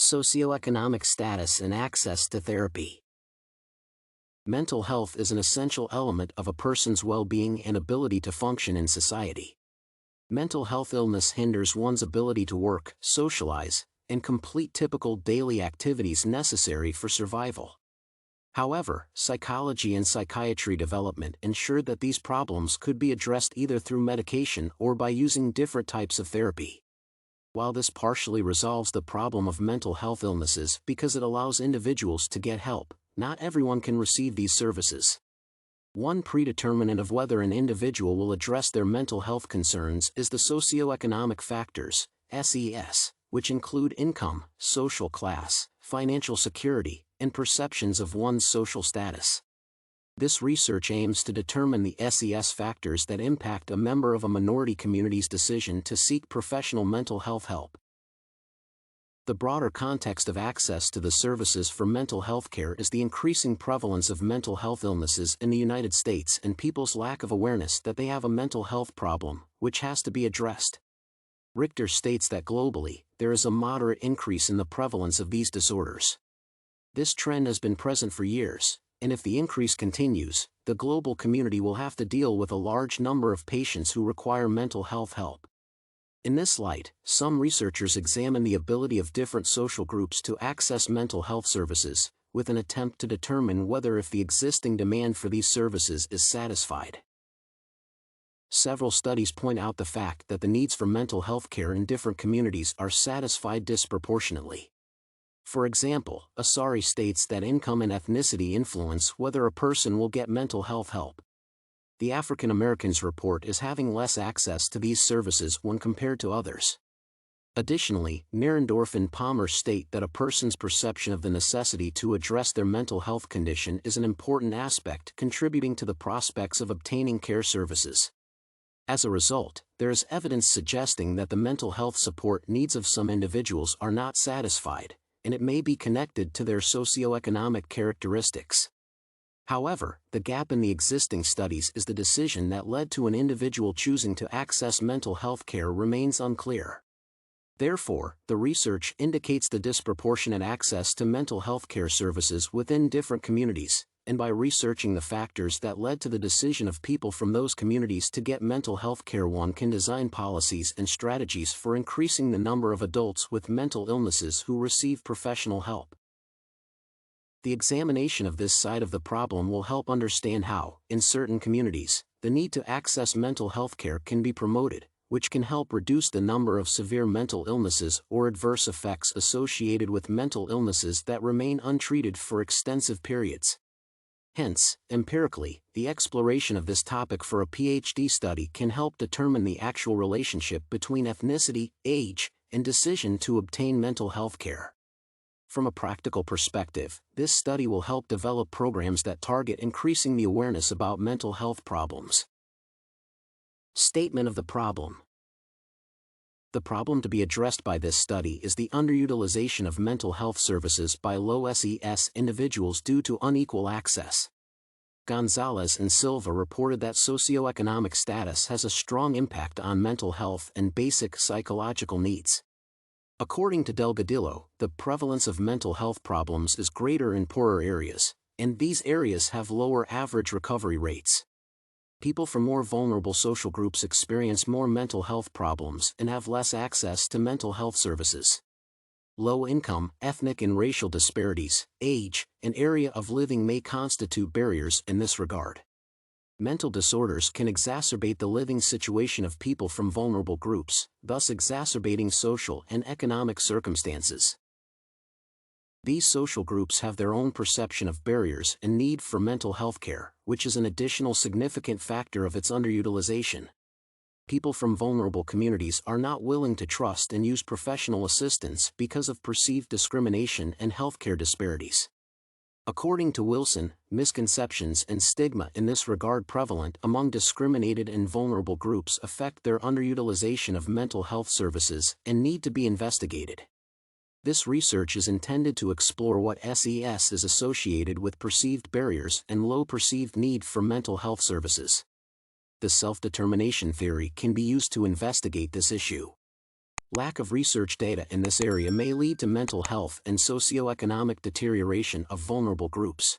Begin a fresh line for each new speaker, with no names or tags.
Socioeconomic status and access to therapy. Mental health is an essential element of a person's well-being and ability to function in society. Mental health illness hinders one's ability to work, socialize, and complete typical daily activities necessary for survival. However, psychology and psychiatry development ensured that these problems could be addressed either through medication or by using different types of therapy. While this partially resolves the problem of mental health illnesses because it allows individuals to get help, not everyone can receive these services. One predeterminant of whether an individual will address their mental health concerns is the socioeconomic factors, SES, which include income, social class, financial security, and perceptions of one's social status. This research aims to determine the SES factors that impact a member of a minority community's decision to seek professional mental health help. The broader context of access to the services for mental health care is the increasing prevalence of mental health illnesses in the United States and people's lack of awareness that they have a mental health problem, which has to be addressed. Richter states that globally, there is a moderate increase in the prevalence of these disorders. This trend has been present for years, and if the increase continues, the global community will have to deal with a large number of patients who require mental health help. In this light, some researchers examine the ability of different social groups to access mental health services, with an attempt to determine whether if the existing demand for these services is satisfied. Several studies point out the fact that the needs for mental health care in different communities are satisfied disproportionately. For example, Asaria states that income and ethnicity influence whether a person will get mental health help. The African Americans report is having less access to these services when compared to others. Additionally, Nierendorf and Palmer state that a person's perception of the necessity to address their mental health condition is an important aspect contributing to the prospects of obtaining care services. As a result, there is evidence suggesting that the mental health support needs of some individuals are not satisfied, and it may be connected to their socioeconomic characteristics. However, the gap in the existing studies is the decision that led to an individual choosing to access mental health care remains unclear. Therefore, the research indicates the disproportionate access to mental health care services within different communities, and by researching the factors that led to the decision of people from those communities to get mental health care, one can design policies and strategies for increasing the number of adults with mental illnesses who receive professional help. The examination of this side of the problem will help understand how, in certain communities, the need to access mental health care can be promoted, which can help reduce the number of severe mental illnesses or adverse effects associated with mental illnesses that remain untreated for extensive periods. Hence, empirically, the exploration of this topic for a PhD study can help determine the actual relationship between ethnicity, age, and decision to obtain mental health care. From a practical perspective, this study will help develop programs that target increasing the awareness about mental health problems. Statement of the problem. The problem to be addressed by this study is the underutilization of mental health services by low SES individuals due to unequal access. Gonzalez and Silva reported that socioeconomic status has a strong impact on mental health and basic psychological needs. According to Delgadillo, the prevalence of mental health problems is greater in poorer areas, and these areas have lower average recovery rates. People from more vulnerable social groups experience more mental health problems and have less access to mental health services. Low income, ethnic and racial disparities, age, and area of living may constitute barriers in this regard. Mental disorders can exacerbate the living situation of people from vulnerable groups, thus exacerbating social and economic circumstances. These social groups have their own perception of barriers and need for mental health care, which is an additional significant factor of its underutilization. People from vulnerable communities are not willing to trust and use professional assistance because of perceived discrimination and healthcare disparities. According to Wilson, misconceptions and stigma in this regard prevalent among discriminated and vulnerable groups affect their underutilization of mental health services and need to be investigated. This research is intended to explore what SES is associated with perceived barriers and low perceived need for mental health services. The self-determination theory can be used to investigate this issue. Lack of research data in this area may lead to mental health and socioeconomic deterioration of vulnerable groups.